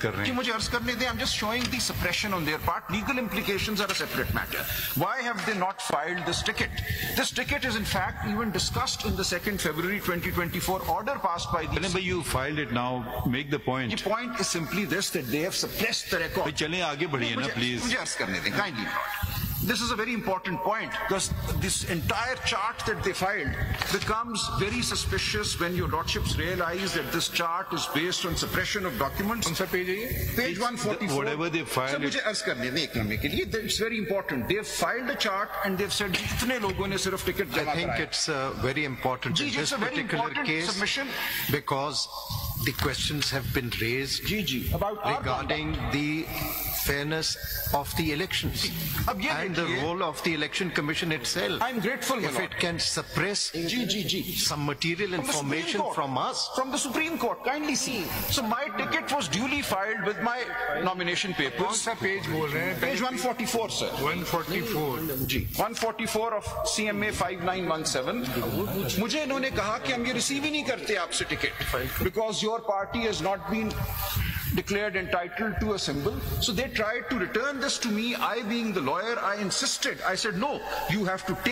कर रहे कि हैं। मुझे अर्ज करने दें, I'm just showing the suppression on their part. Legal implications are a separate matter. Why have they not filed this ticket? This ticket is in fact even discussed in the 2nd February 2024 order passed by the... But you filed it now. Make the point. The point is simply this, that they have suppressed the record. भाई चलें आगे बढ़िए ना please. मुझे अर्ज करने दें, kindly not. This is a very important point because this entire chart that they filed becomes very suspicious when your lordships realize that this chart is based on suppression of documents. कौन सा page है ये? Page 144. Whatever they filed. Sir, मुझे अर्ज करने दें एक लम्हे के लिए. It's very important. They have filed a chart and they've said इतने लोगों ने सिर्फ टिकट जमा I think कराया. it's very important in Ji, this it's a very particular important case submission. because the questions have been raised About our regarding the fairness of the elections अब ये and the देखिए, role of the election commission itself. I'm grateful, my If lord. it can suppress some material From the Supreme information Court. from us. From the Supreme Court, kindly see. So my ticket was duly filed with my nomination कौन papers. सा page बोल रहे हैं? Page 144, sir. 144. Ji 144 of CMA 5917. मुझे इन्होंने कहा कि हम ये रिसीव ही नहीं करते आपसे ticket because your party has not been declared entitled to a symbol. So they tried to return this to me. I being the lawyer, I insisted. I said, no, you have to take